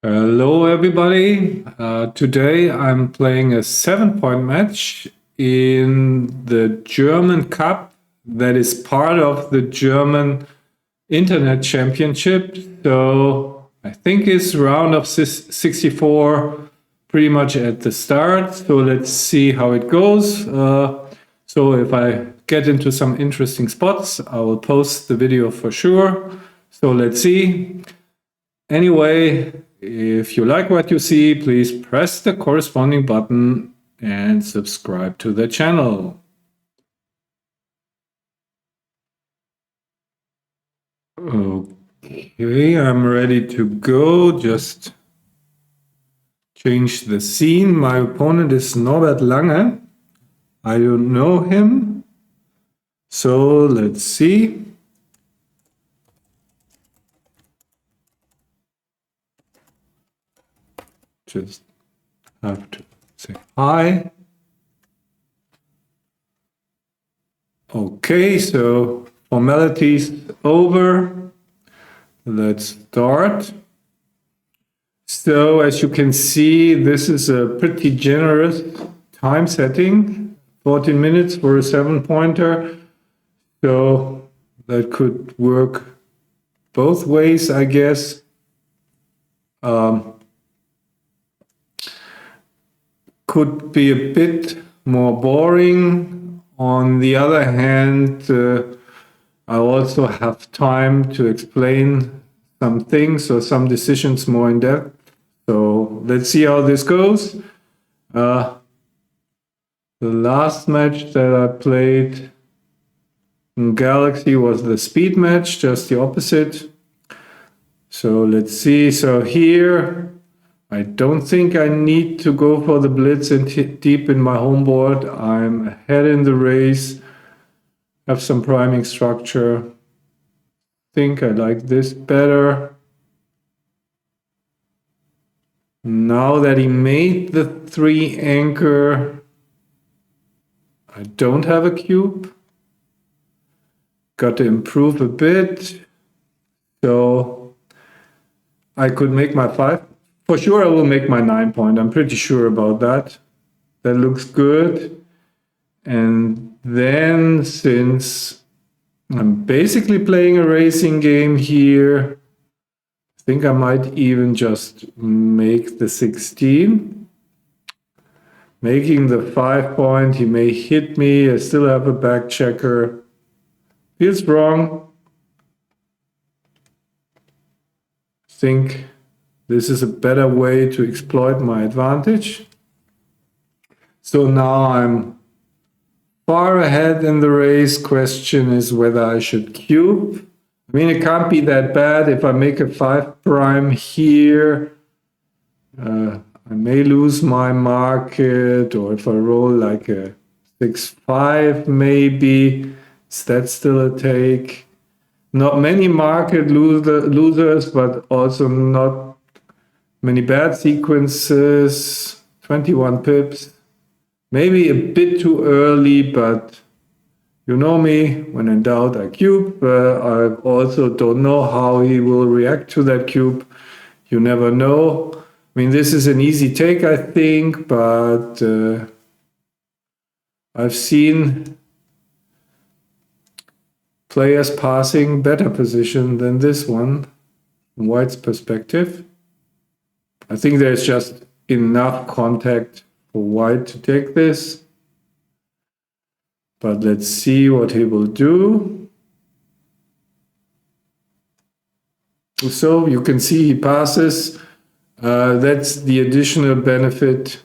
Hello, everybody. Today I'm playing a 7-point match in the German Cup that is part of the German Internet Championship. So I think it's round of 64 pretty much at the start. So let's see how it goes. So if I get into some interesting spots, I will post the video for sure. So let's see. Anyway, if you like what you see, please press the corresponding button and subscribe to the channel. Okay, I'm ready to go. Just change the scene. My opponent is Norbert Lange. I don't know him. So let's see. Just have to say hi. Okay, so formalities over. Let's start. So as you can see, this is a pretty generous time setting, 14 minutes for a 7-pointer. So that could work both ways, I guess. Could be a bit more boring. On the other hand, I also have time to explain some things or some decisions more in depth. So let's see how this goes. The last match that I played in Galaxy was the speed match, just the opposite. So let's see. So here, I don't think I need to go for the blitz and hit deep in my home board. I'm ahead in the race, have some priming structure. Think I like this better. Now that he made the 3 anchor, I don't have a cube. Got to improve a bit. So I could make my 5. For sure I will make my 9-point. I'm pretty sure about that. That looks good. And then since I'm basically playing a racing game here, I think I might even just make the 16. Making the 5-point, he may hit me. I still have a back checker. Feels wrong. I think this is a better way to exploit my advantage. So now I'm far ahead in the race. Question is whether I should cube. I mean, it can't be that bad. If I make a 5 prime here, I may lose my market, or if I roll like a 6-5 maybe, is that still a take? Not many market losers, but also not many bad sequences. 21 pips. Maybe a bit too early, but you know me, when in doubt I cube. I also don't know how he will react to that cube. You never know. I mean, this is an easy take, I think, but I've seen players passing better position than this one from White's perspective. I think there's just enough contact for White to take this. But let's see what he will do. So you can see he passes. That's the additional benefit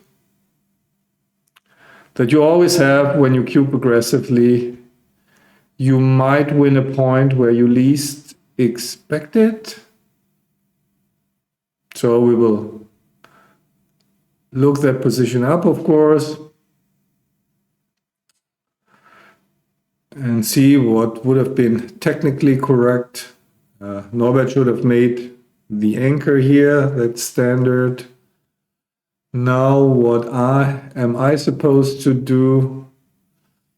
that you always have when you cube aggressively. You might win a point where you least expect it. So we will look that position up, of course, and see what would have been technically correct. Norbert should have made the anchor here. That's standard. Now what am I supposed to do?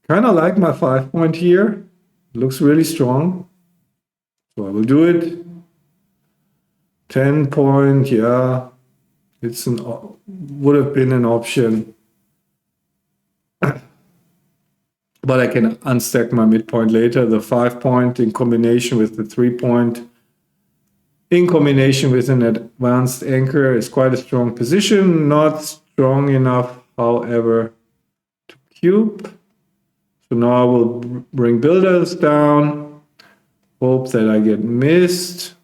Kind of like my 5-point here. Looks really strong. So I will do it. 10 point, yeah, it's would have been an option. But I can unstack my midpoint later. The 5 point in combination with the 3 point in combination with an advanced anchor is quite a strong position. Not strong enough, however, to cube. So now I will bring builders down. Hope that I get missed.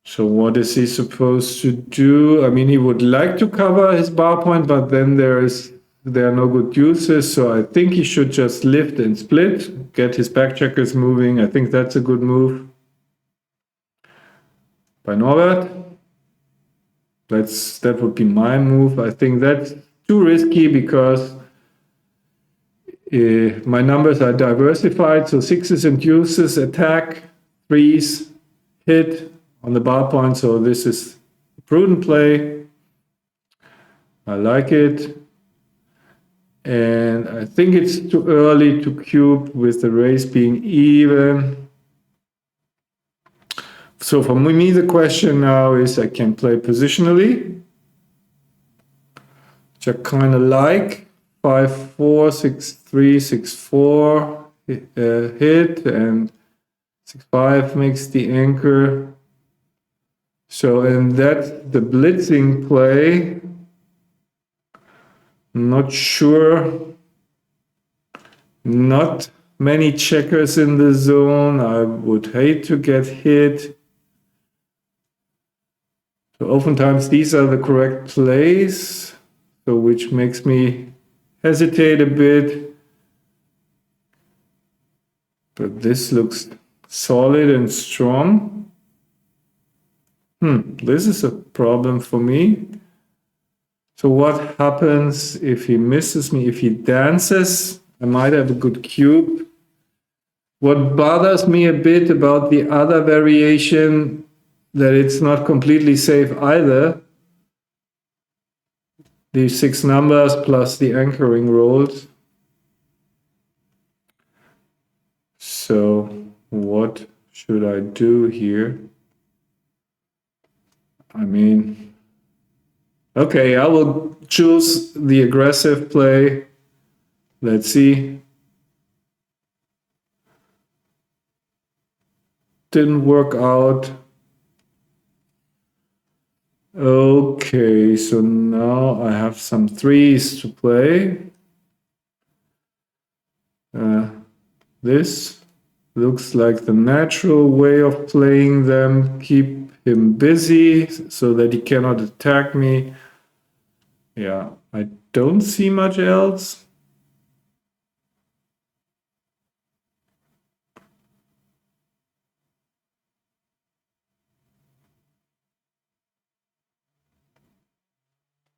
So what is he supposed to do? I mean, he would like to cover his bar point, but then there are no good uses. So I think he should just lift and split, get his backcheckers moving. I think that's a good move by Norbert. That would be my move. I think that's too risky because my numbers are diversified. So 6s and deuces attack, 3s hit on the bar point. So this is a prudent play. I like it. And I think it's too early to cube with the race being even. So for me, the question now is I can play positionally, which I kind of like. 5-4, 6-3, 6-4 hit, and 6-5 makes the anchor. So, and that's the blitzing play. Not sure. Not many checkers in the zone. I would hate to get hit. So oftentimes these are the correct plays, so which makes me hesitate a bit. But this looks solid and strong. This is a problem for me. So what happens if he misses me? If he dances, I might have a good cube. What bothers me a bit about the other variation, that it's not completely safe either. These 6 numbers plus the anchoring rolls. So what should I do here? I mean, okay, I will choose the aggressive play. Let's see. Didn't work out. Okay, so now I have some 3s to play. This looks like the natural way of playing them. Keep him busy so that he cannot attack me. Yeah, I don't see much else.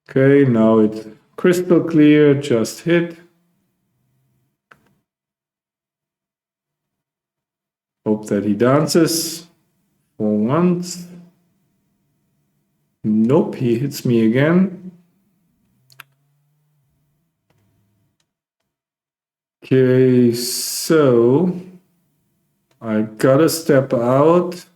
Okay, now it's crystal clear, just hit. Hope that he dances for once. Nope, he hits me again. Okay, so I gotta step out.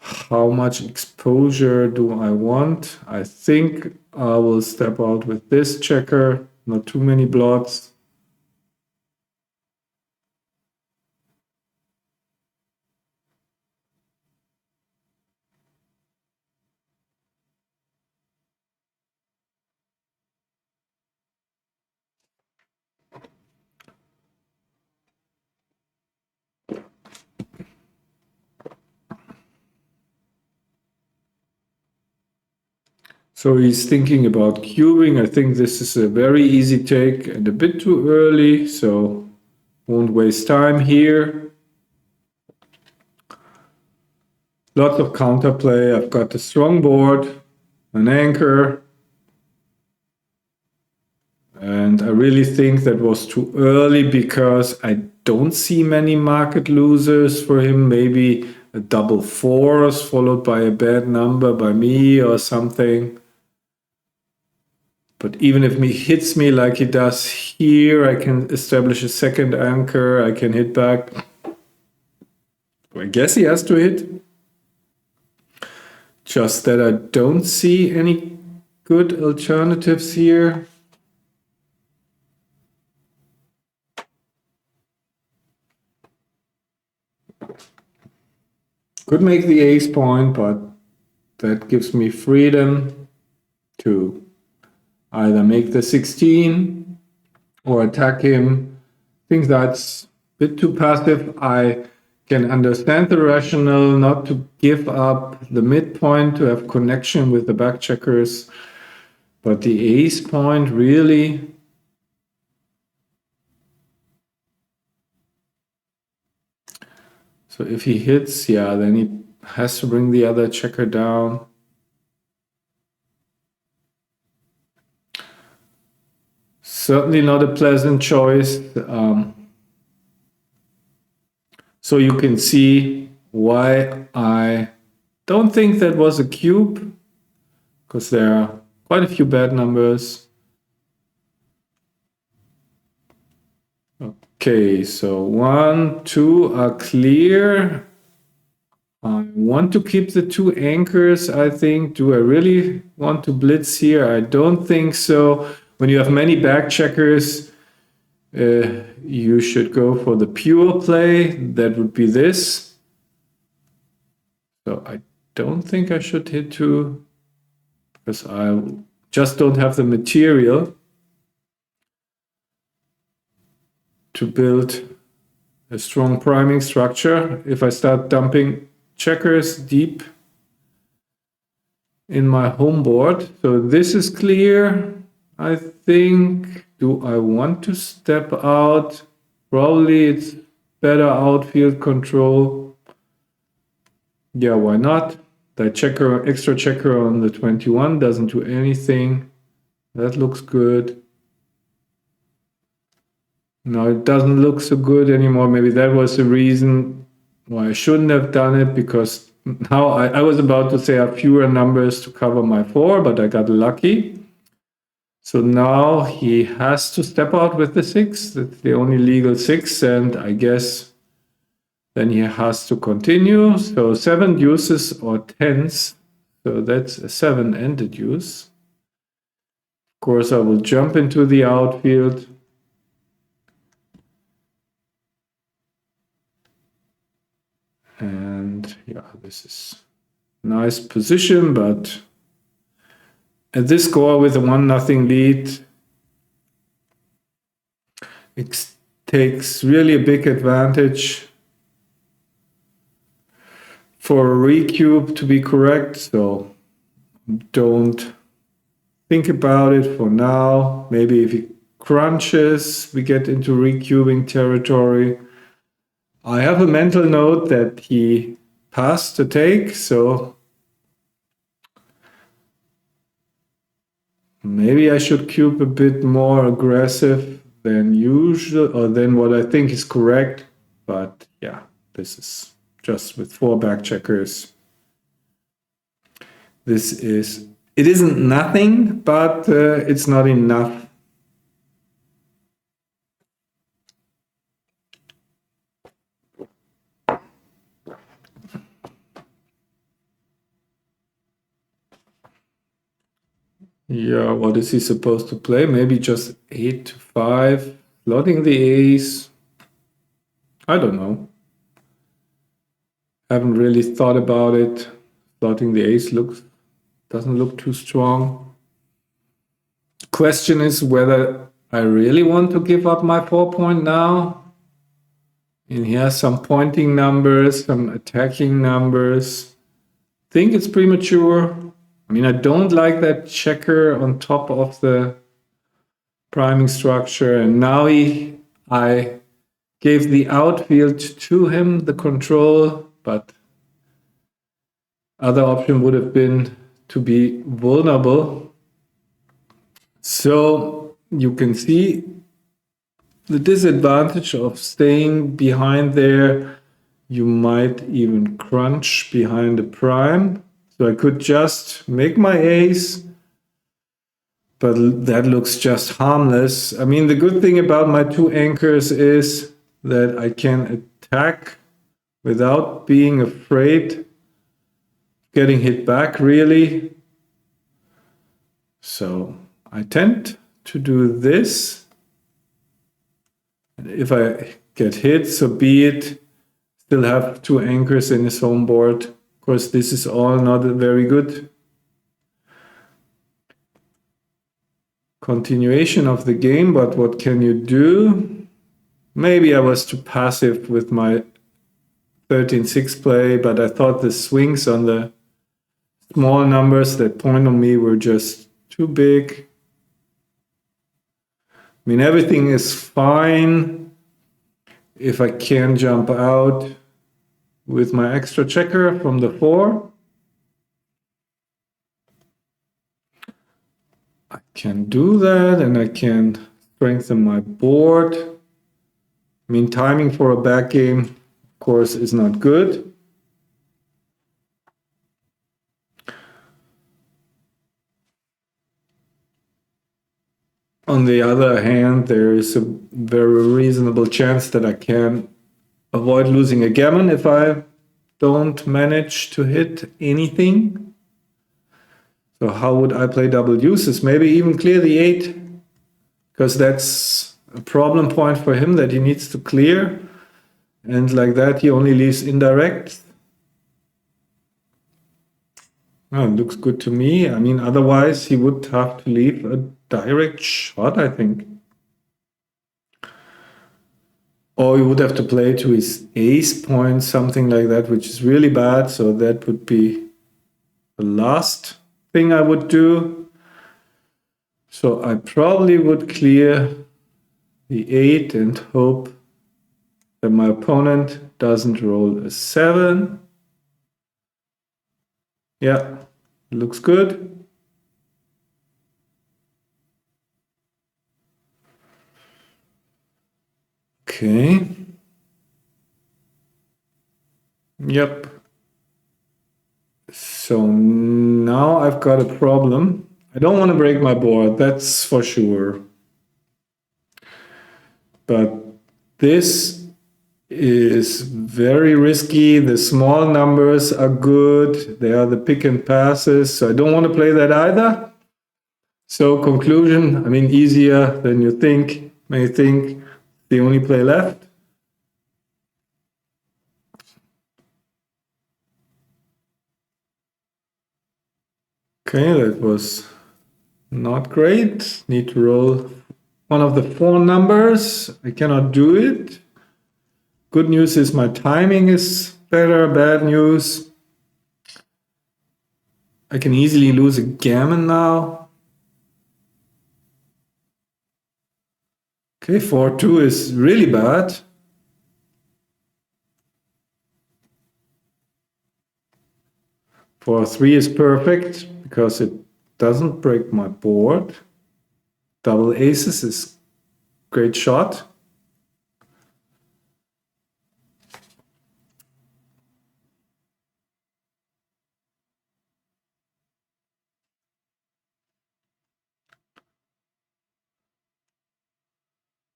How much exposure do I want? I think I will step out with this checker, not too many blots. So he's thinking about cubing. I think this is a very easy take and a bit too early, so won't waste time here. Lots of counterplay. I've got a strong board, an anchor, and I really think that was too early because I don't see many market losers for him. Maybe a double 4s followed by a bad number by me or something. But even if he hits me like he does here, I can establish a second anchor. I can hit back I guess he has to hit. Just that I don't see any good alternatives here. Could make the ace point, but that gives me freedom to either make the 16 or attack him. I think that's a bit too passive. I can understand the rationale not to give up the midpoint to have connection with the back checkers, but the ace point really. So if he hits, yeah, then he has to bring the other checker down. Certainly not a pleasant choice. So you can see why I don't think that was a cube, because there are quite a few bad numbers. Okay, so 1, 2 are clear. I want to keep the 2 anchors, I think. Do I really want to blitz here? I don't think so. When you have many back checkers, you should go for the pure play. That would be this. So I don't think I should hit 2, because I just don't have the material to build a strong priming structure. If I start dumping checkers deep in my home board. So this is clear, I think. Do I want to step out? Probably it's better outfield control. Yeah, why not? That checker, extra checker on the 21 doesn't do anything. That looks good. No, it doesn't look so good anymore. Maybe that was the reason why I shouldn't have done it, because now I was about to say I have fewer numbers to cover my 4, but I got lucky. So now he has to step out with the 6. That's the only legal 6, and I guess then he has to continue. So 7 deuces or 10s. So that's a 7 and a deuce. Of course, I will jump into the outfield. And yeah, this is a nice position, but at this score with a 1-0 lead, it takes really a big advantage for a recube to be correct. So don't think about it for now. Maybe if he crunches, we get into recubing territory. I have a mental note that he passed the take, so maybe I should cube a bit more aggressive than usual, or than what I think is correct. But yeah, this is just with 4 back checkers. It isn't nothing, but it's not enough. Yeah, what is he supposed to play? Maybe just 8 to 5, slotting the ace. I don't know. Haven't really thought about it. Slotting the ace doesn't look too strong. Question is whether I really want to give up my 4 point now. And he has some pointing numbers, some attacking numbers. Think it's premature. I mean, I don't like that checker on top of the priming structure. And now I gave the outfield to him, the control, but other option would have been to be vulnerable. So you can see the disadvantage of staying behind there. You might even crunch behind the prime. So I could just make my ace, but that looks just harmless. I mean, the good thing about my 2 anchors is that I can attack without being afraid getting hit back, really. So I tend to do this. And if I get hit, so be it. Still have 2 anchors in his home board. Of course, this is all not very good. Continuation of the game, but what can you do? Maybe I was too passive with my 13-6 play, but I thought the swings on the small numbers that point on me were just too big. I mean, everything is fine if I can jump out with my extra checker from the 4. I can do that, and I can strengthen my board. I mean, timing for a back game, of course, is not good. On the other hand, there is a very reasonable chance that I can avoid losing a gammon if I don't manage to hit anything. So how would I play double deuces? Maybe even clear the 8, because that's a problem point for him that he needs to clear. And like that, he only leaves indirect. Oh, it looks good to me. I mean, otherwise he would have to leave a direct shot, I think. Or he would have to play to his ace point, something like that, which is really bad. So that would be the last thing I would do. So I probably would clear the 8 and hope that my opponent doesn't roll a 7. Yeah, looks good. Okay. Yep. So now I've got a problem. I don't want to break my board, that's for sure. But this is very risky. The small numbers are good. They are the pick and passes. So I don't want to play that either. So conclusion, I mean, easier than you think, may think, the only play left. Okay, that was not great. Need to roll one of the 4 numbers. I cannot do it. Good news is my timing is better. Bad news, I can easily lose a gammon now. Okay, 4-2 is really bad. For 3 is perfect because it doesn't break my board. Double aces is great shot.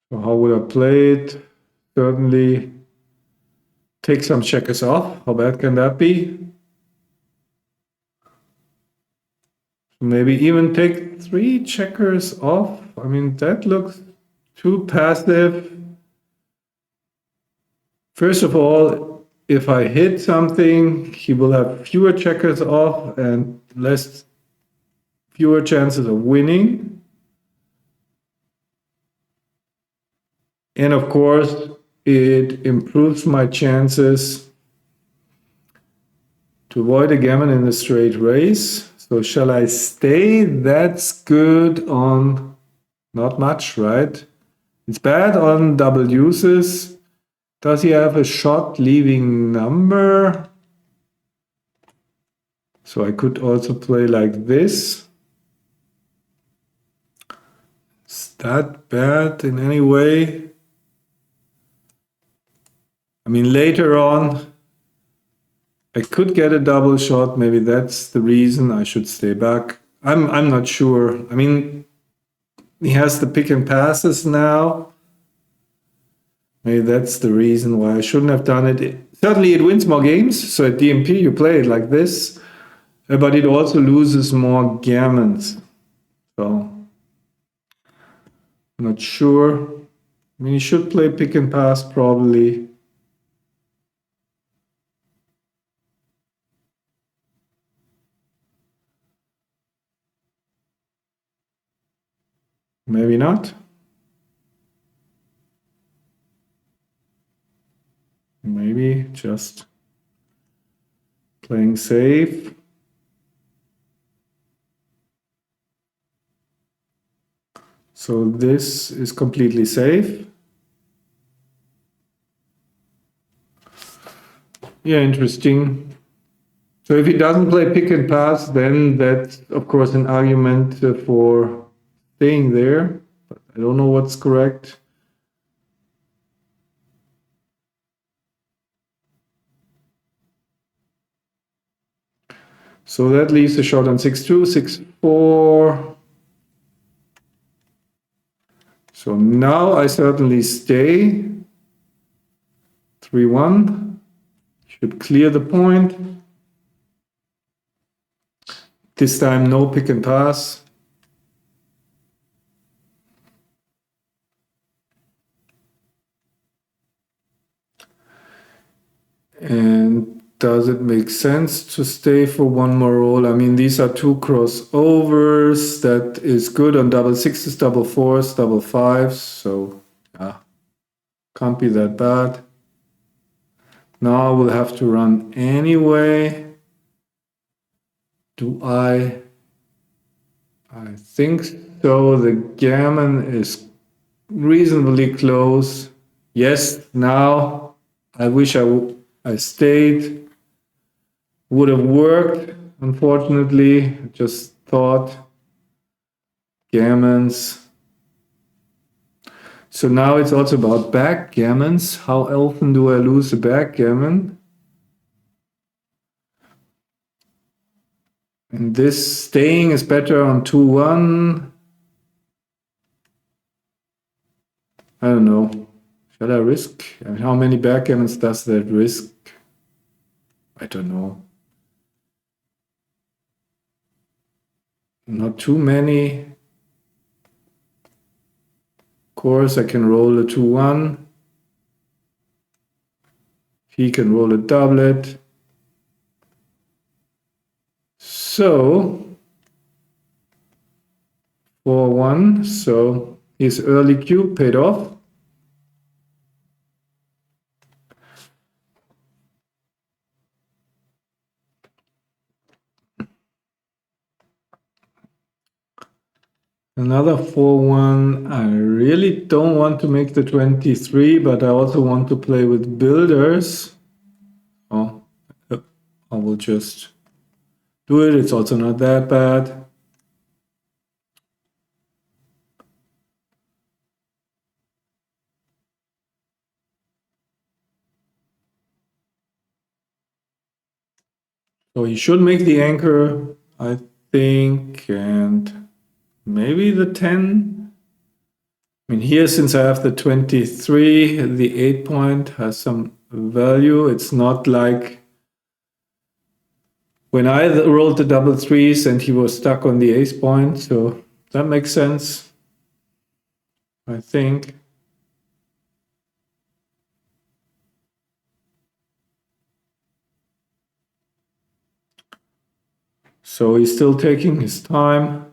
So how would I play it? Certainly take some checkers off. How bad can that be? Maybe even take 3 checkers off. I mean, that looks too passive. First of all, if I hit something, he will have fewer checkers off and fewer chances of winning. And of course, it improves my chances to avoid a gammon in a straight race. So shall I stay? That's good on not much, right? It's bad on double deuces. Does he have a shot leaving number? So I could also play like this. Is that bad in any way? I mean, later on, I could get a double shot. Maybe that's the reason I should stay back. I'm not sure. I mean, he has the pick and passes now. Maybe that's the reason why I shouldn't have done it. certainly it wins more games. So at DMP you play it like this, but it also loses more gammons. So I'm not sure. I mean, you should play pick and pass probably. Maybe not. Maybe just playing safe. So this is completely safe. Yeah, interesting. So if he doesn't play pick and pass, then that's of course an argument for staying there. But I don't know what's correct. So that leaves a shot on 6-2, 6-4. So now I certainly stay. 3-1. Should clear the point. This time no pick and pass. And does it make sense to stay for one more roll? I mean, these are two crossovers. That is good on double sixes, double fours, double fives. So yeah, can't be that bad. Now we'll have to run anyway. Do I think so. The gammon is reasonably close. Yes, now I wish I stayed. Would have worked, unfortunately. Just thought gammons. So now it's also about backgammons. How often do I lose a backgammon? And this staying is better on 2-1. I don't know. Shall I risk? I mean, how many backgammons does that risk? I don't know. Not too many. Of course, I can roll a 2-1. He can roll a doublet. So 4-1. So his early cube paid off. Another 4-1. I really don't want to make the 23, but I also want to play with builders. Oh, I will just do it. It's also not that bad. So he should make the anchor, I think, and maybe the 10. I mean, here, since I have the 23, the 8 point has some value. It's not like when I rolled the double threes and he was stuck on the ace point. So that makes sense, I think. So he's still taking his time.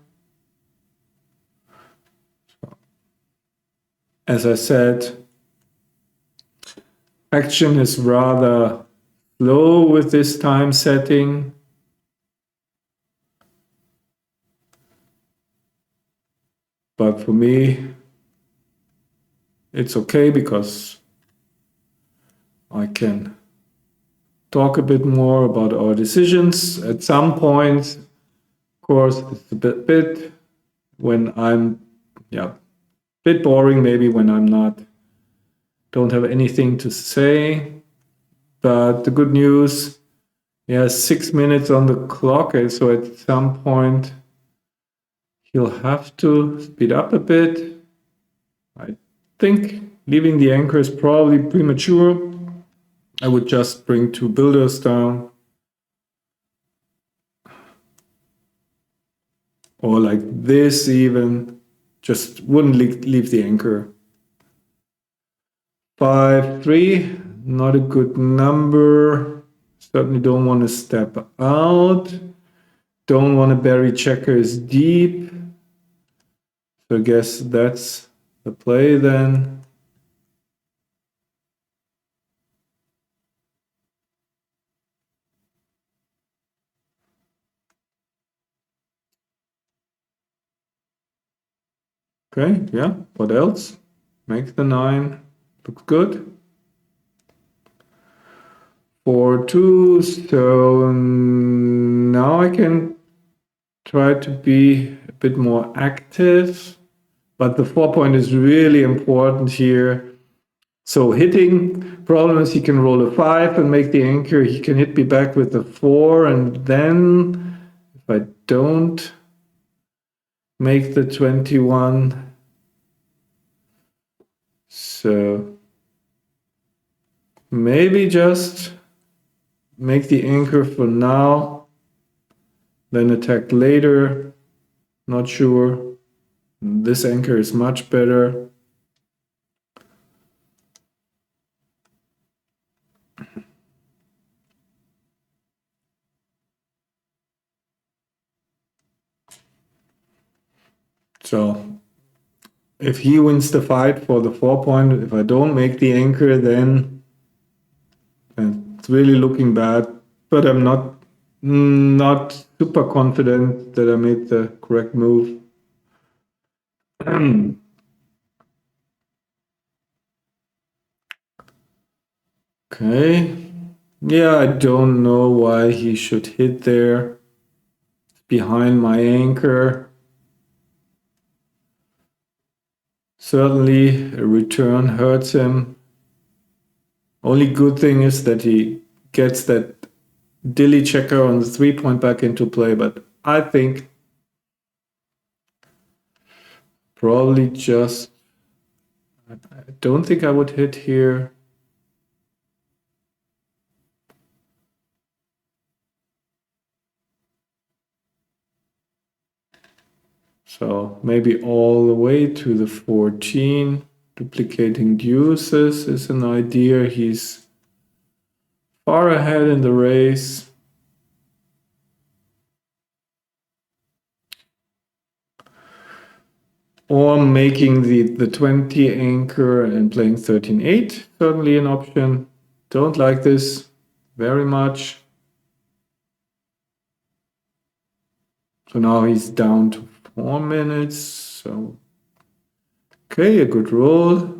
As I said, action is rather slow with this time setting. But for me, it's okay because I can talk a bit more about our decisions. At some point, of course, it's a bit when I'm, bit boring maybe when I'm don't have anything to say. But the good news, 6 minutes on the clock, and so at some point he'll have to speed up a bit. I think leaving the anchor is probably premature. I would just bring 2 builders down. Or like this even. Just wouldn't leave the anchor. 5-3, not a good number. Certainly don't want to step out. Don't want to bury checkers deep. So I guess that's the play then. Okay, yeah, what else? Make the 9. Looks good. 4-2, so now I can try to be a bit more active, but the 4 point is really important here. So hitting, problem is he can roll a 5 and make the anchor. He can hit me back with the 4, and then if I don't make the 21, so maybe just make the anchor for now, then attack later. Not sure. This anchor is much better. So if he wins the fight for the 4 point, if I don't make the anchor, then it's really looking bad. But I'm not super confident that I made the correct move. Okay. Yeah, I don't know why he should hit there. Behind my anchor. Certainly a return hurts him. Only good thing is that he gets that dilly checker on the 3 point back into play, but I think probably just, I don't think I would hit here. So maybe all the way to the 14. Duplicating deuces is an idea. He's far ahead in the race. Or making the 20 anchor and playing 13-8. Certainly an option. Don't like this very much. So now he's down to 4 minutes. So, okay, a good roll.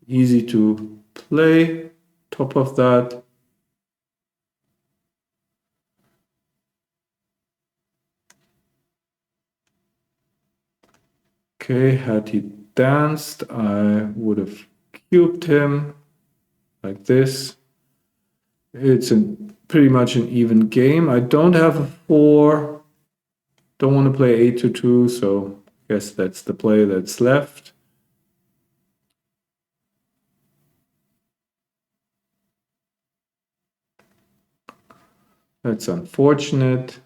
Easy to play. Top of that. Okay, had he danced, I would have cubed him like this. It's pretty much an even game. I don't have a 4. Don't want to play 8-2, so I guess that's the play that's left. That's unfortunate.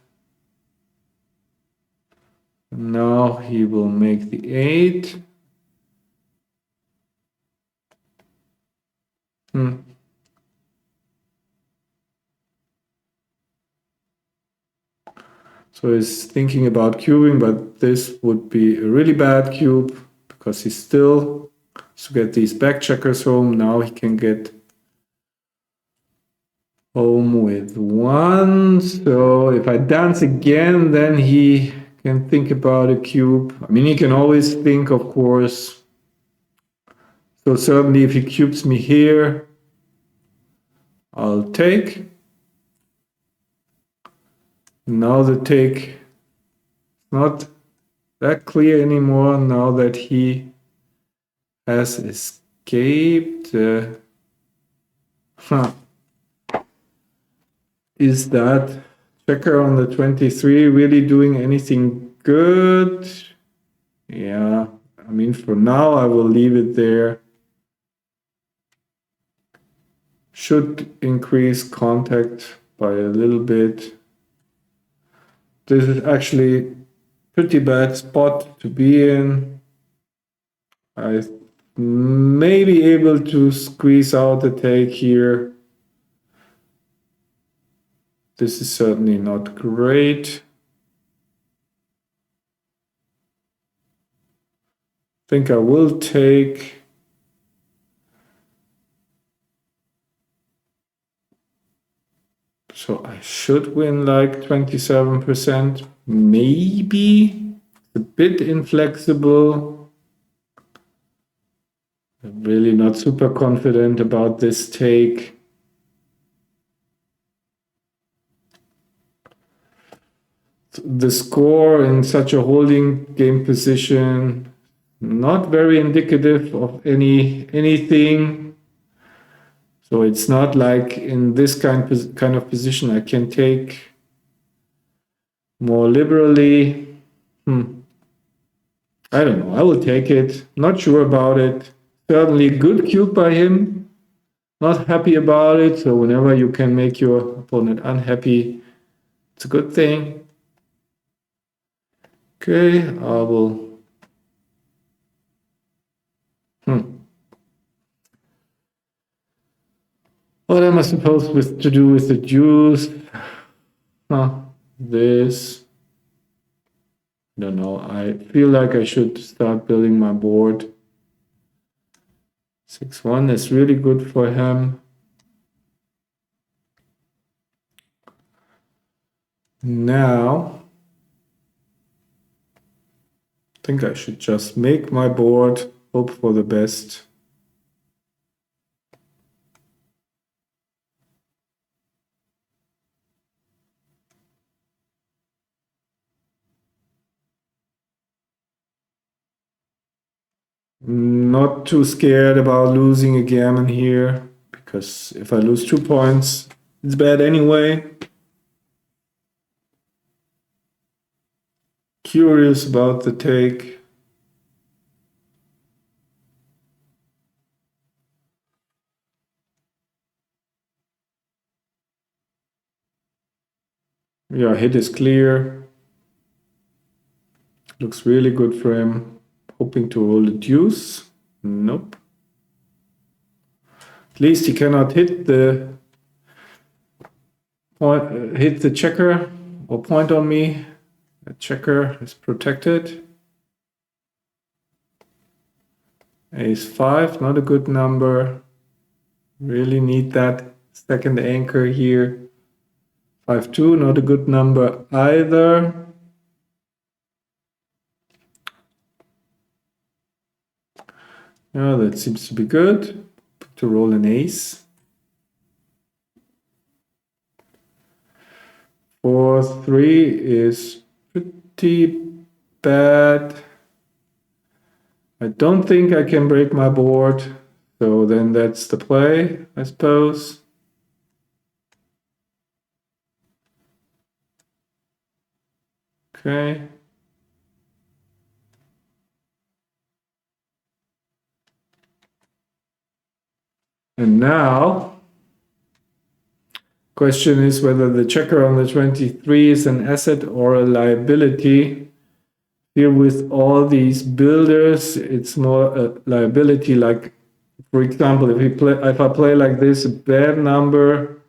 Now he will make the 8. So he's thinking about cubing, but this would be a really bad cube because he still has to get these back checkers home. Now he can get home with 1. So if I dance again, then he can think about a cube. I mean, he can always think, of course. So certainly if he cubes me here, I'll take. Now the take is not that clear anymore now that he has escaped. Is that checker on the 23 really doing anything good? Yeah, I mean, for now I will leave it there. should increase contact by a little bit. This is actually pretty bad spot to be in. I may be able to squeeze out the take here. This is certainly not great. I think I will take. So I should win like 27%, maybe. It's a bit inflexible. I'm really not super confident about this take. The score in such a holding game position, not very indicative of anything. So it's not like in this kind of position I can take more liberally. I don't know. I will take it. Not sure about it. Certainly good cube by him. Not happy about it. So whenever you can make your opponent unhappy, it's a good thing. Okay, I will. What am I supposed to do with the deuce? This. I don't know. I feel like I should start building my board. 6-1 is really good for him. Now, I think I should just make my board, hope for the best. Not too scared about losing a gammon here, because if I lose 2 points, it's bad anyway. Curious about the take. Yeah, hit is clear. Looks really good for him. Hoping to roll the deuce. Nope. At least he cannot hit the point, hit the checker or point on me. The checker is protected. Ace 5, not a good number. Really need that second anchor here. 5-2, not a good number either. Yeah, that seems to be good. To roll an ace. 4-3 is pretty bad. I don't think I can break my board, so then that's the play, I suppose. Okay. And now, question is whether the checker on the 23 is an asset or a liability. Here with all these builders, it's more a liability. Like, for example, if I play like this, a bad number,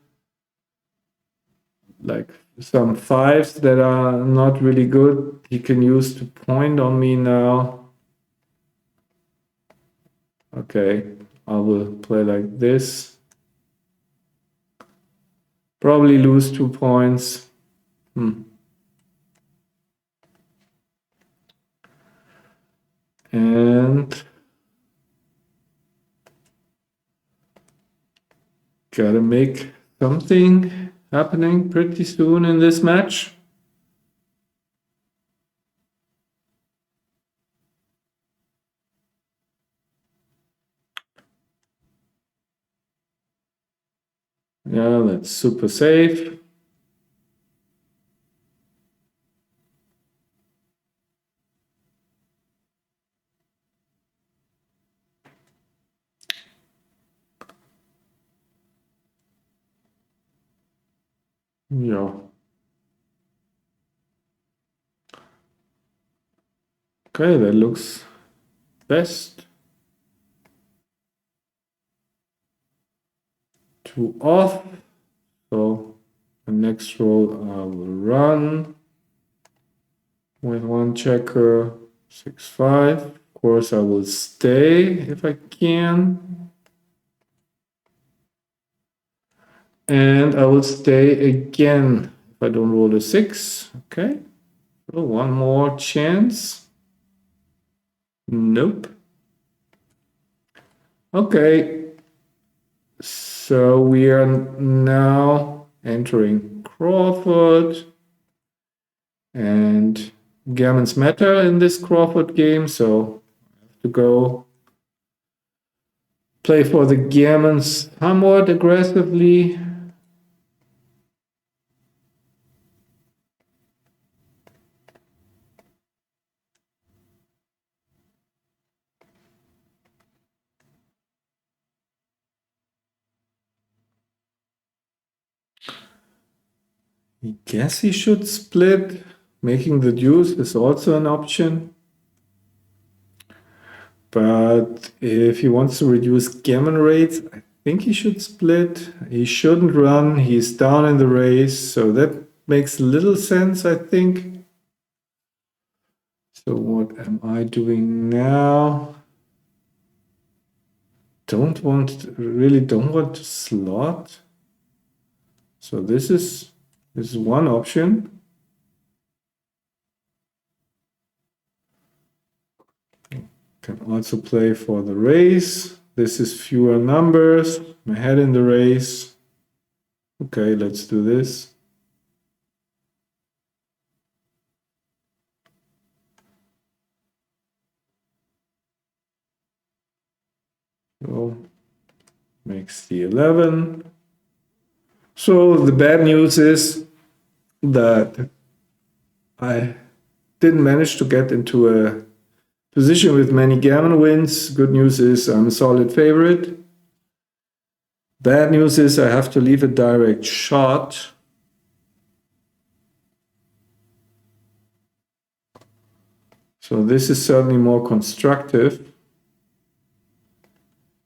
like some 5s that are not really good, he can use to point on me now. Okay, I will play like this. Probably lose 2 points. And gotta make something happening pretty soon in this match. Yeah, that's super safe. Yeah. Okay, that looks best. 2 off. So the next roll I will run with 1 checker, 6, 5. Of course, I will stay if I can. And I will stay again if I don't roll a 6. Okay. So 1 more chance. Nope. Okay. So we are now entering Crawford. And gammons matter in this Crawford game, so I have to go play for the gammons somewhat aggressively. I guess he should split. Making the deuce is also an option. But if he wants to reduce gammon rates, I think he should split. He shouldn't run. He's down in the race. So that makes little sense, I think. So what am I doing now? Really don't want to slot. So this is one option. Can also play for the race. This is fewer numbers. I'm ahead in the race. Okay, let's do this. So makes the 11. So the bad news is that I didn't manage to get into a position with many gammon wins. Good news is I'm a solid favorite. Bad news is I have to leave a direct shot. So this is certainly more constructive.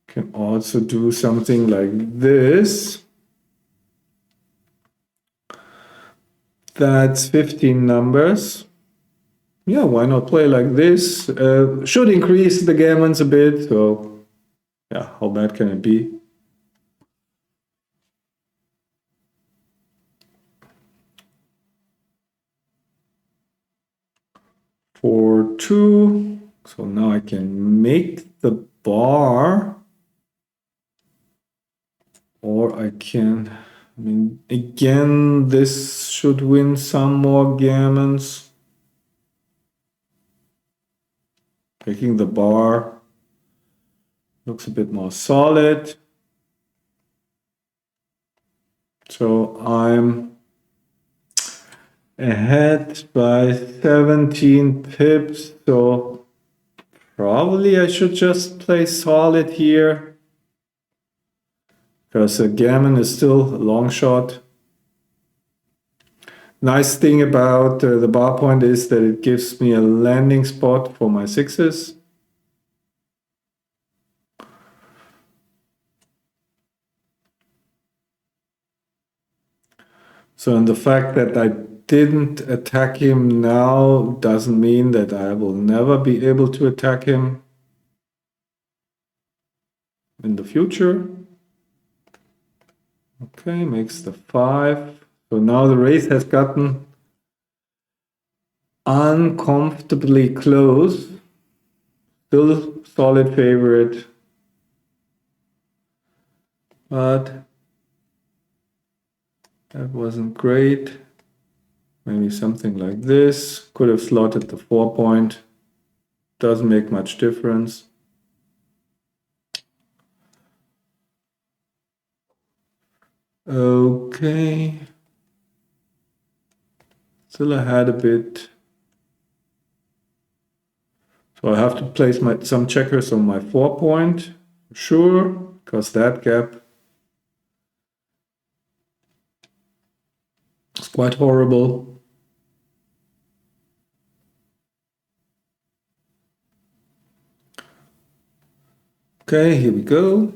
Can also do something like this. That's 15 numbers. Yeah, why not play like this? Should increase the gammons a bit. So yeah, how bad can it be? For 2. So now I can make the bar. Or I can, I mean, again, this should win some more gammons. Taking the bar looks a bit more solid. So I'm ahead by 17 pips. So probably I should just play solid here. Because a gammon is still a long shot. Nice thing about the bar point is that it gives me a landing spot for my 6s. So and the fact that I didn't attack him now doesn't mean that I will never be able to attack him in the future. Okay, makes the 5. So now the race has gotten uncomfortably close. Still solid favorite. But that wasn't great. Maybe something like this. Could have slotted the 4 point. Doesn't make much difference. Okay. Still ahead a bit. So I have to place some checkers on my 4 point. Sure, because that gap quite horrible. Okay, here we go.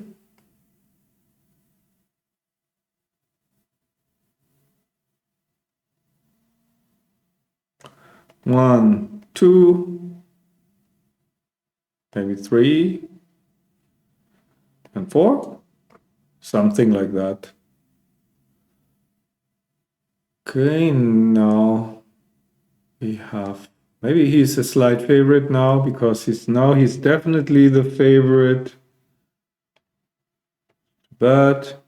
One, two, maybe 3 and 4, something like that. Okay, now we have, maybe he's a slight favorite now because he's definitely the favorite. But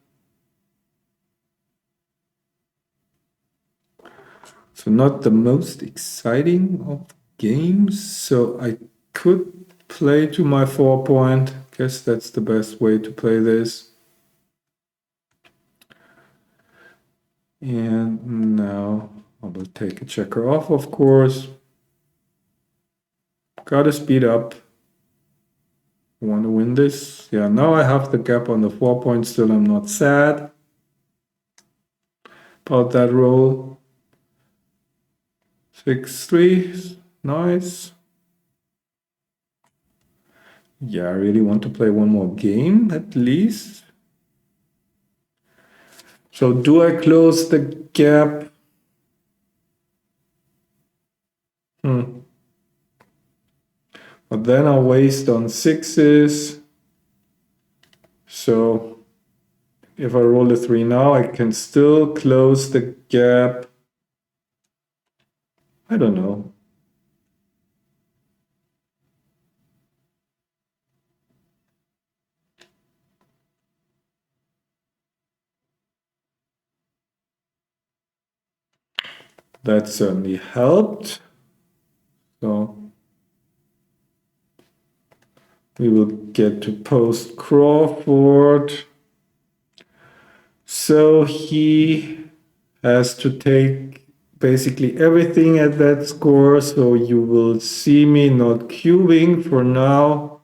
so not the most exciting of games. So I could play to my 4 point. Guess that's the best way to play this. And now I will take a checker off, of course. Gotta speed up. I want to win this. Yeah, now I have the gap on the 4 point still. I'm not sad about that roll. 6-3, nice. Yeah, I really want to play one more game at least. So do I close the gap? But then I'll waste on 6s. So if I roll a 3 now, I can still close the gap. I don't know. That certainly helped. So we will get to post Crawford. So he has to take basically everything at that score. So you will see me not cubing for now.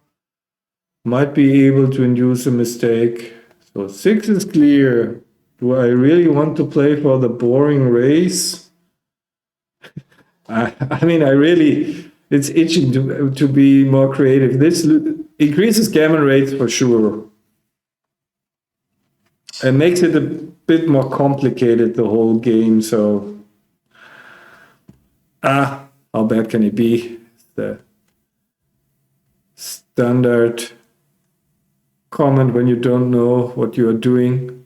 Might be able to induce a mistake. So 6 is clear. Do I really want to play for the boring race? I mean, it's itching to be more creative. This increases gammon rates for sure. And makes it a bit more complicated, the whole game. So, how bad can it be? The standard comment when you don't know what you are doing.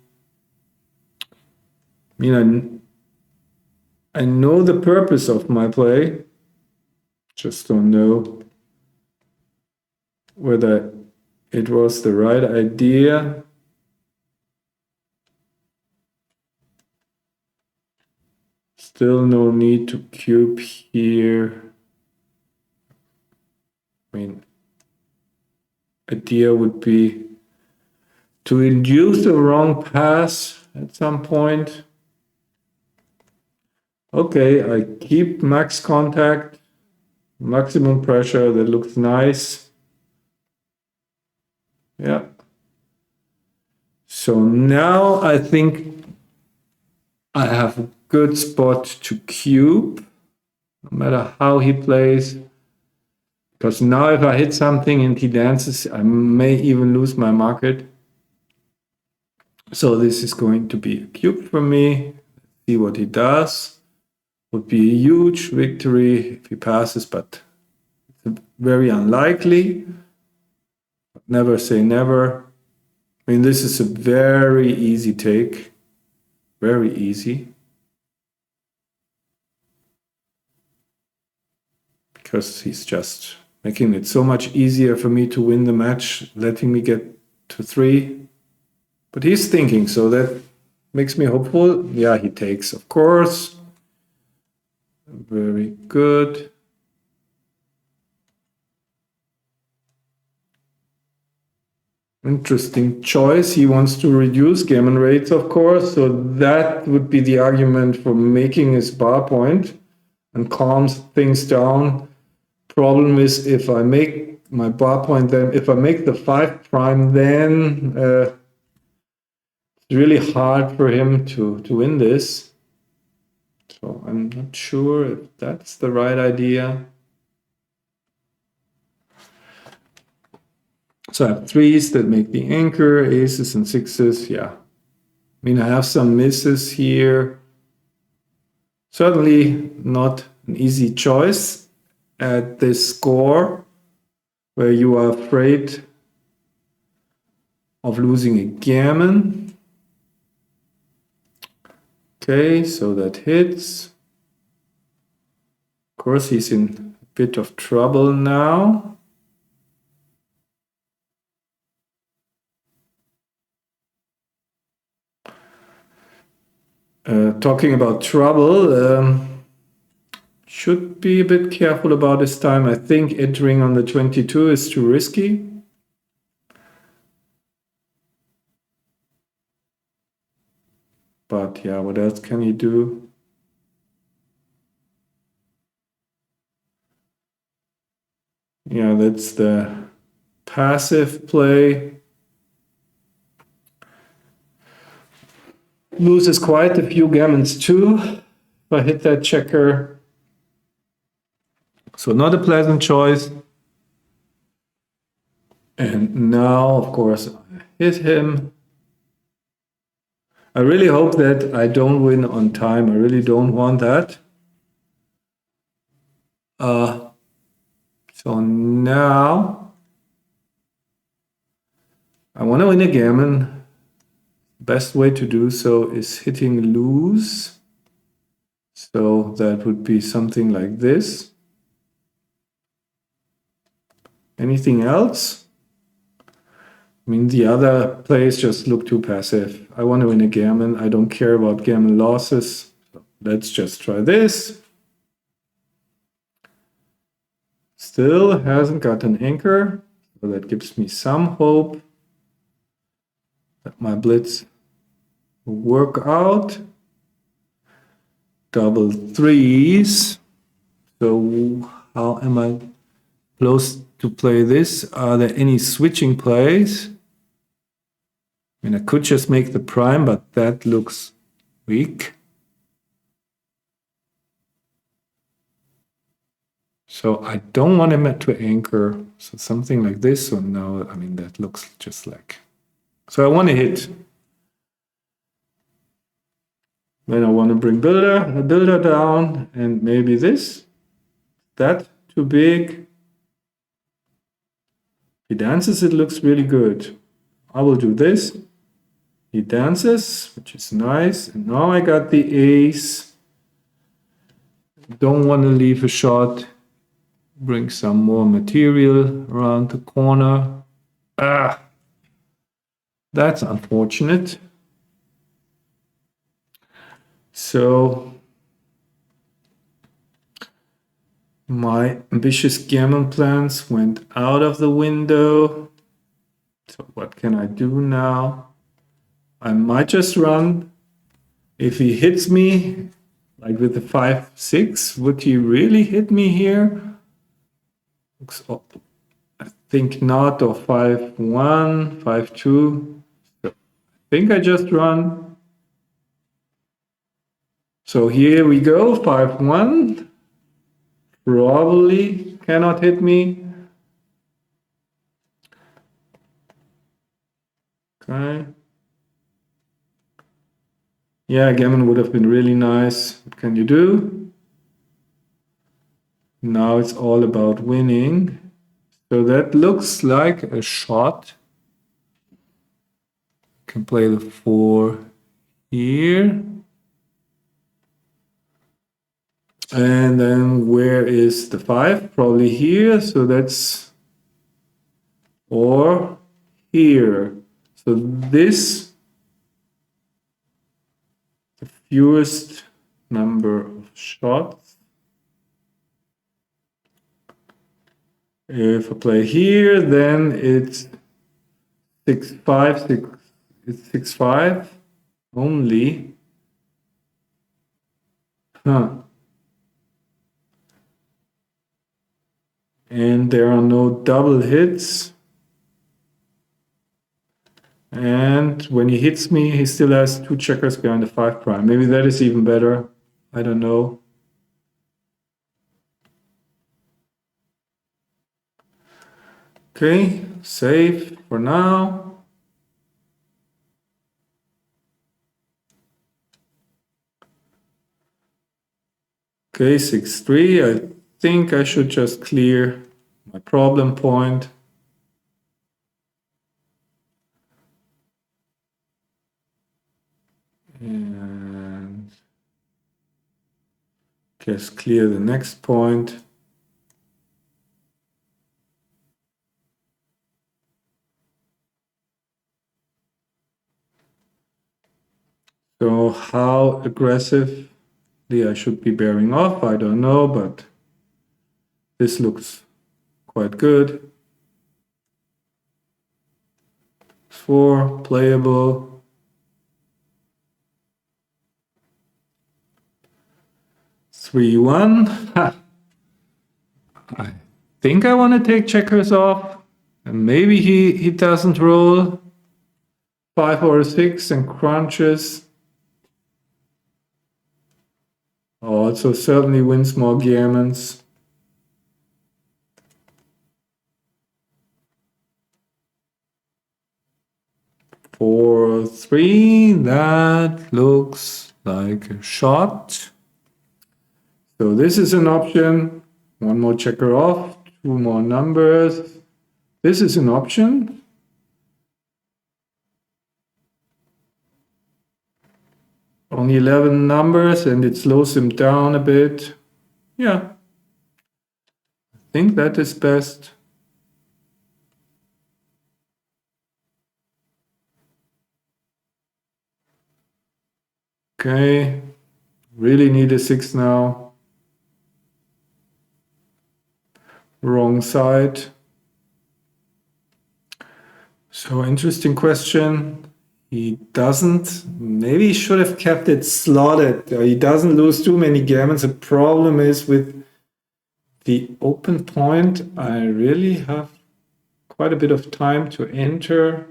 I mean, I know the purpose of my play, just don't know whether it was the right idea. Still no need to cube here. I mean, idea would be to induce the wrong pass at some point. Okay, I keep max contact, maximum pressure, that looks nice. Yeah. So now I think I have a good spot to cube, no matter how he plays. Because now if I hit something and he dances, I may even lose my market. So this is going to be a cube for me. See what he does. Would be a huge victory if he passes, but it's very unlikely. Never say never. I mean, this is a very easy take. Very easy. Because he's just making it so much easier for me to win the match, letting me get to 3. But he's thinking, so that makes me hopeful. Yeah, he takes, of course. Very good. Interesting choice. He wants to reduce gammon rates, of course. So that would be the argument for making his bar point and calms things down. Problem is, if I make my bar point, then if I make the 5 prime, then it's really hard for him to win this. So I'm not sure if that's the right idea. So I have threes that make the anchor, aces and sixes. Yeah. I mean, I have some misses here. Certainly not an easy choice at this score where you are afraid of losing a gammon. Okay, so that hits. Of course, he's in a bit of trouble now. Talking about trouble, should be a bit careful about this time. I think entering on the 22 is too risky. But yeah, what else can he do? Yeah, that's the passive play. Loses quite a few gammons too if I hit that checker. So not a pleasant choice. And now, of course, I hit him. I really hope that I don't win on time. I really don't want that. So now I want to win a gammon. Best way to do so is hitting lose. So that would be something like this. Anything else? I mean, the other plays just look too passive. I want to win a gammon. I don't care about gammon losses. So let's just try this. Still hasn't got an anchor. So that gives me some hope that my blitz will work out. Double threes. So how am I close to play this? Are there any switching plays? I mean, I could just make the prime, but that looks weak. So I don't want him to anchor. So something like this. So now, I mean, that looks just like. So I want to hit. Then I want to bring a builder down, and maybe this. That too big. He dances, it looks really good. I will do this. He dances, which is nice. And now I got the ace. Don't want to leave a shot. Bring some more material around the corner. Ah, that's unfortunate. So my ambitious gammon plans went out of the window. So what can I do now? I might just run. If he hits me, like with the 5-6, would he really hit me here? I think not, or 5-1, 5-2. So I think I just run. So here we go, 5-1. Probably cannot hit me. Okay. Yeah, gammon would have been really nice. What can you do? Now it's all about winning. So that looks like a shot. Can play the 4 here. And then where is the 5? Probably here. So that's, or here. So this, the fewest number of shots. If I play here, then it's 6-5, it's 6-5 only. Huh. And there are no double hits. And when he hits me, he still has 2 checkers behind the 5 prime. Maybe that is even better. I don't know. Okay, save for now. Okay, 6-3. I think I should just clear my problem point. And just clear the next point. So how aggressively I should be bearing off, I don't know, but this looks quite good. 4, playable. Three, 1. I think I want to take checkers off. And maybe he doesn't roll 5 or 6 and crunches. Also certainly wins more gammons. For 3, that looks like a shot. So this is an option. One more checker off, 2 more numbers. This is an option. Only 11 numbers and it slows him down a bit. Yeah, I think that is best. Okay, really need a 6 now. Wrong side. So interesting question. He doesn't, maybe he should have kept it slotted. He doesn't lose too many gammons. The problem is with the open point, I really have quite a bit of time to enter.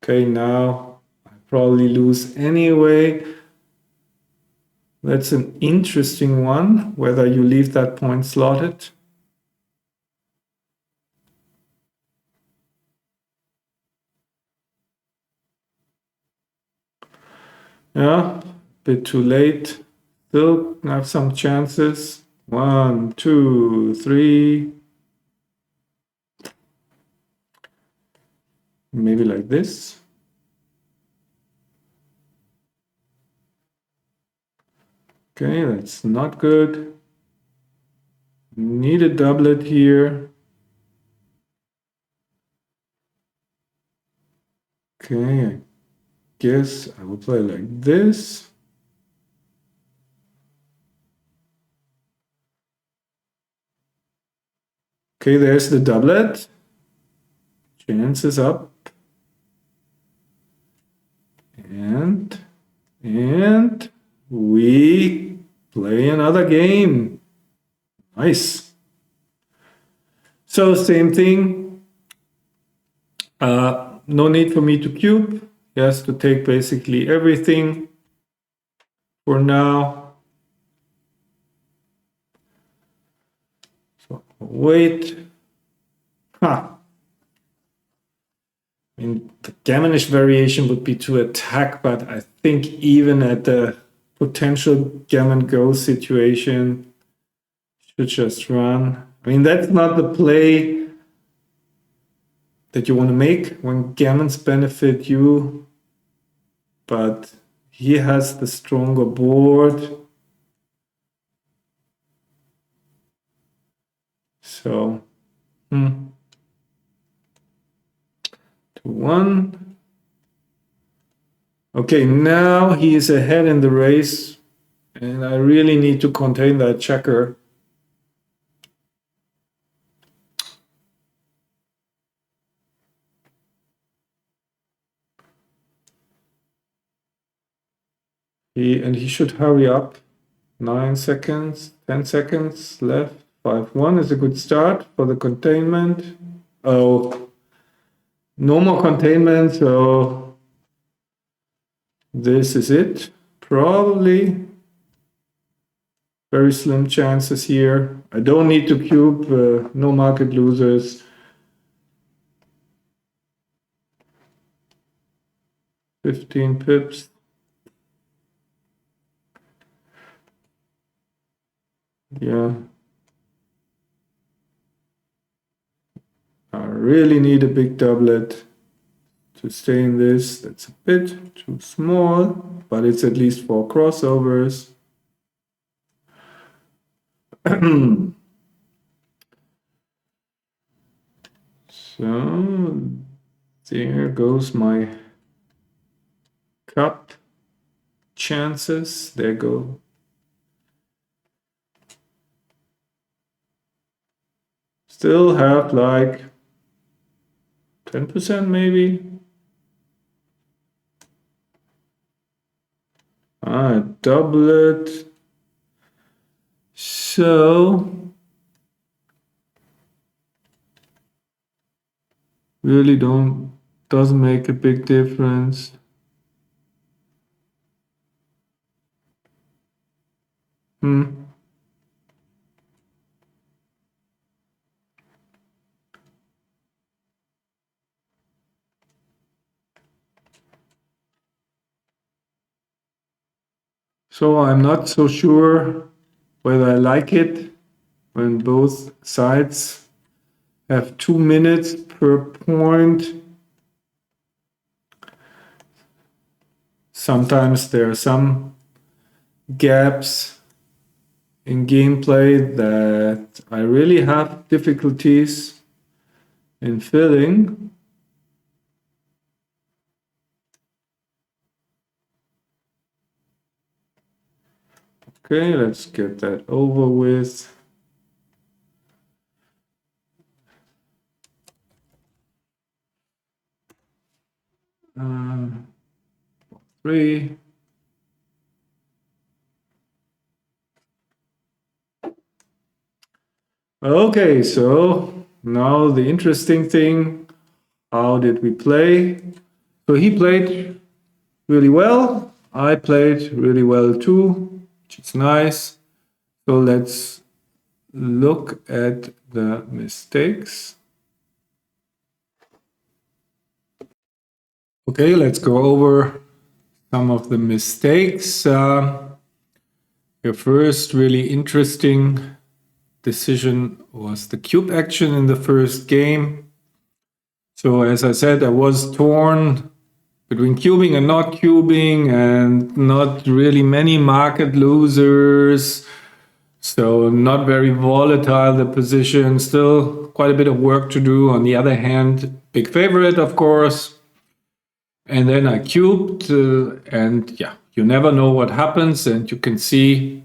Okay, now I probably lose anyway. That's an interesting one, whether you leave that point slotted. Yeah, a bit too late. Still have some chances. 1, 2, 3. Maybe like this. Okay, that's not good. Need a doublet here. Okay, I guess I will play like this. Okay, there's the doublet. Chances up. And we play another game. Nice. So same thing. No need for me to cube. He has to take basically everything for now. So wait. I mean, the gammonish variation would be to attack, but I think even at the potential gammon go situation, should just run. I mean, that's not the play that you want to make when gammons benefit you, but he has the stronger board. So, 2-1. Okay, now he is ahead in the race, and I really need to contain that checker. He should hurry up. 9 seconds, 10 seconds left. 5-1 is a good start for the containment. Oh, no more containment, so this is it. probably very slim chances here. I don't need to cube, no market losers. $15 pips. Yeah. I really need a big doublet to stay in this. That's a bit too small, but it's at least 4 crossovers. So there goes my cup chances. There go. Still have like 10% maybe. Double it. So really doesn't make a big difference. So I'm not so sure whether I like it when both sides have 2 minutes per point. Sometimes there are some gaps in gameplay that I really have difficulties in filling. Okay, let's get that over with. Three. Okay, so now the interesting thing, how did we play? So he played really well. I played really well too, which is nice. So let's look at the mistakes. Okay, let's go over some of the mistakes. Your first really interesting decision was the cube action in the first game. So as I said, I was torn between cubing and not cubing, and not really many market losers. So not very volatile, the position, still quite a bit of work to do. On the other hand, big favorite, of course. And then I cubed, and yeah, you never know what happens. And you can see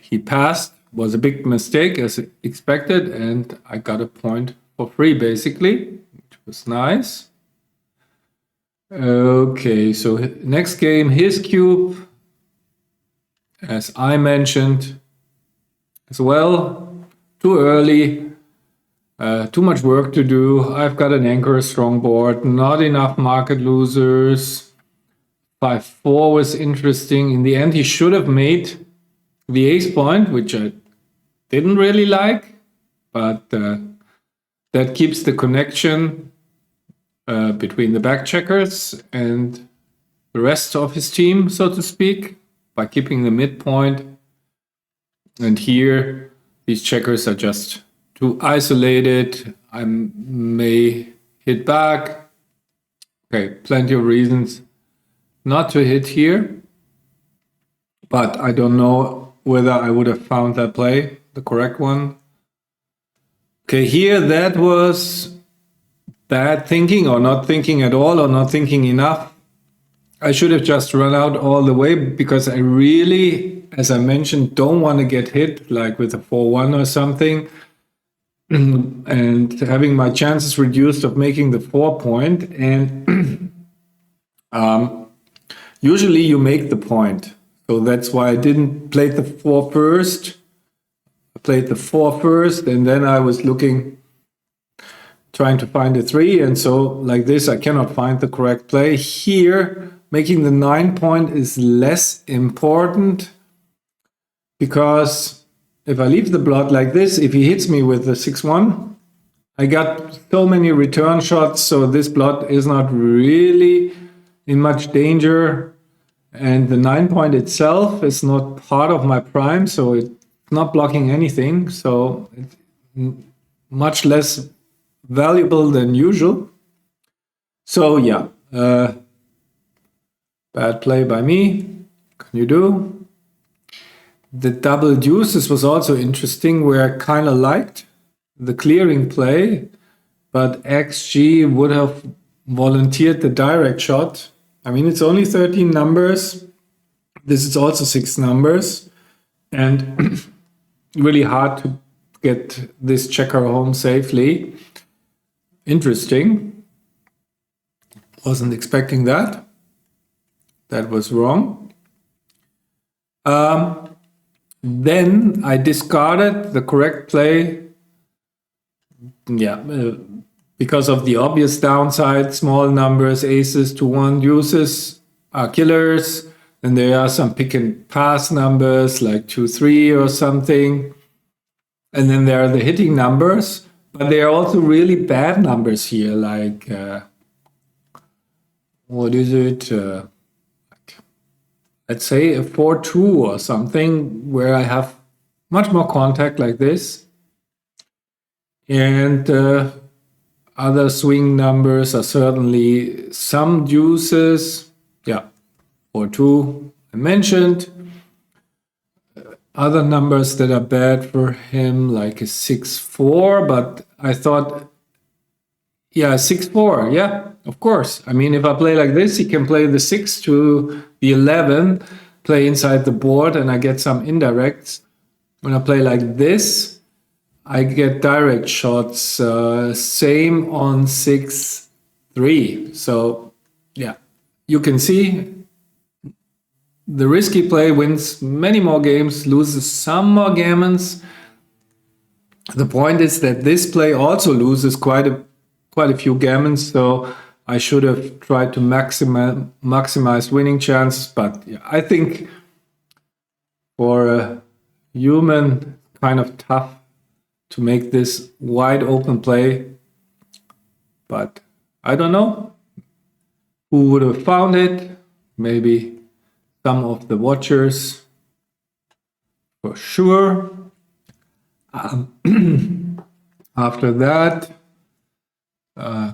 he passed, was a big mistake as expected. And I got a point for free, basically, which was nice. Okay, so next game, his cube, as I mentioned as well, too early, too much work to do. I've got an anchor strong board, not enough market losers. 5-4 was interesting. In the end, he should have made the ace point, which I didn't really like, but that keeps the connection between the back checkers and the rest of his team, so to speak, by keeping the midpoint. And here, these checkers are just too isolated. I may hit back. Okay, plenty of reasons not to hit here. But I don't know whether I would have found that play, the correct one. Okay, here that was bad thinking, or not thinking at all, or not thinking enough. I should have just run out all the way, because I really, as I mentioned, don't want to get hit like with a 4-1 or something, and having my chances reduced of making the 4 point. And usually you make the point. So that's why I didn't play the 4 first. I played the 4 first, and then I was looking trying to find a 3, and so like this I cannot find the correct play. Here, making the 9 point is less important, because if I leave the Blot like this, if he hits me with the 6-1, I got so many return shots, so this Blot is not really in much danger. And the 9 point itself is not part of my prime, so it's not blocking anything. So it's much less valuable than usual. So yeah, bad play by me. What can you do? The double deuces was also interesting, where I kind of liked the clearing play, but XG would have volunteered the direct shot. I mean, it's only 13 numbers. This is also 6 numbers, and really hard to get this checker home safely. Interesting. Wasn't expecting that. That was wrong. Then I discarded the correct play. Yeah, because of the obvious downside, small numbers, aces to 1 deuces are killers. And there are some pick and pass numbers like 2-3 or something. And then there are the hitting numbers, but there are also really bad numbers here, like, what is it? Let's say a 4-2 or something, where I have much more contact like this. And other swing numbers are certainly some deuces. Yeah, 4-2 I mentioned. Other numbers that are bad for him, like a 6-4, but I thought, yeah, 6-4, yeah, of course. I mean, if I play like this, he can play the 6 to the 11, play inside the board, and I get some indirects. When I play like this, I get direct shots, same on 6-3. So, yeah, you can see the risky play wins many more games, loses some more gammons. The point is that this play also loses quite a few gammons, so I should have tried to maximize winning chances. But yeah, I think for a human, kind of tough to make this wide open play. But I don't know who would have found it. Maybe some of the watchers, for sure. After that,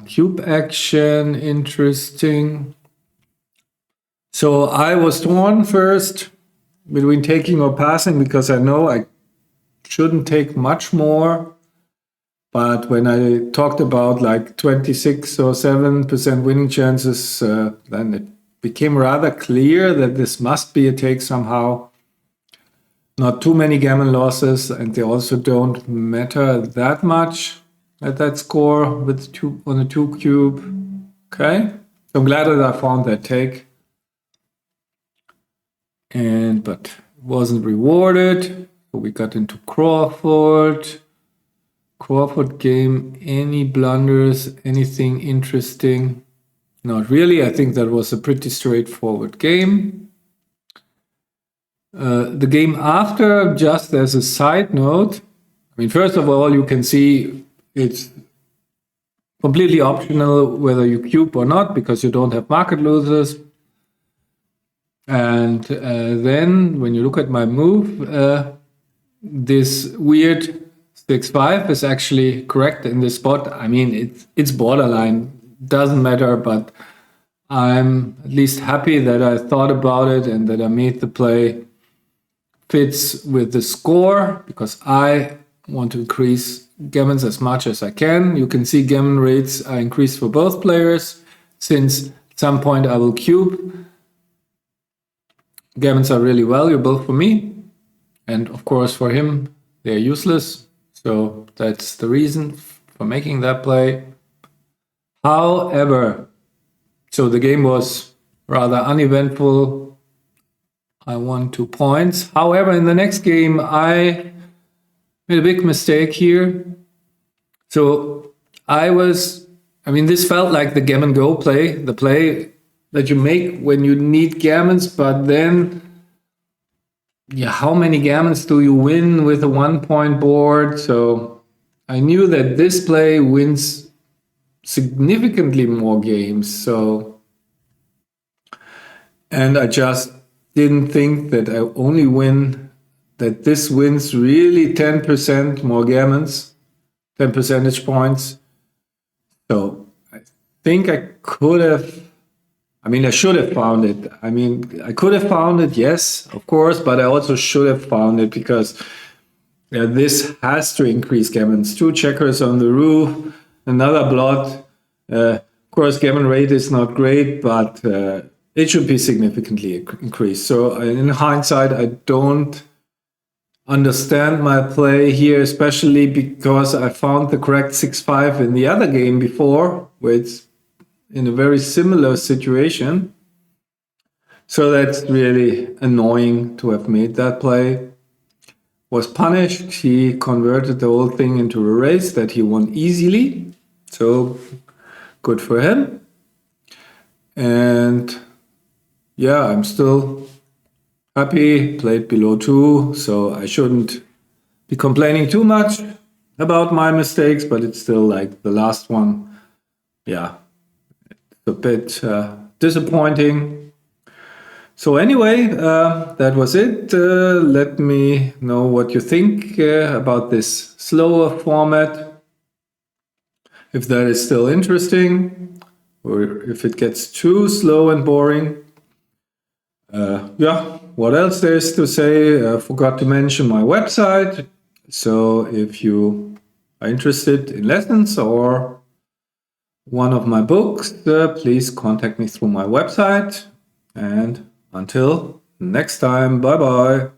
cube action, interesting. So I was torn first between taking or passing, because I know I shouldn't take much more. But when I talked about like 26 or 7% winning chances, then it became rather clear that this must be a take somehow. Not too many gammon losses, and they also don't matter that much at that score with on a 2 cube. Okay, so I'm glad that I found that take, but it wasn't rewarded. So we got into Crawford. Crawford game, any blunders, anything interesting? Not really. I think that was a pretty straightforward game. The game after, just as a side note, I mean, first of all, you can see it's completely optional whether you cube or not, because you don't have market losers. And then when you look at my move, this weird 6-5 is actually correct in this spot. I mean, it's borderline, doesn't matter, but I'm at least happy that I thought about it and that I made the play fits with the score, because I want to increase gammons as much as I can. You can see gammon rates are increased for both players. Since at some point I will cube, gammons are really valuable for me, and of course for him they're useless. So that's the reason for making that play. However, so the game was rather uneventful. I won 2 points. However, in the next game, I made a big mistake here. So this felt like the gammon go play, the play that you make when you need gammons, but then, how many gammons do you win with a 1-point board? So I knew that this play wins significantly more games. And I just didn't think that that this wins really 10% more gammons, 10 percentage points. So I think I should have found it. I could have found it, yes, of course, but I also should have found it because this has to increase gammons. 2 checkers on the roof, another blot. Of course, gammon rate is not great, but it should be significantly increased. So in hindsight, I don't understand my play here, especially because I found the correct 6-5 in the other game before, where it's in a very similar situation. So that's really annoying to have made that play. Was punished. He converted the whole thing into a race that he won easily. So good for him. And I'm still happy, played below 2, so I shouldn't be complaining too much about my mistakes, but it's still like the last one. It's a bit disappointing. So anyway, that was it. Let me know what you think about this slower format. If that is still interesting, or if it gets too slow and boring. What else there is to say? I forgot to mention my website. So if you are interested in lessons or one of my books, please contact me through my website. And until next time, bye-bye.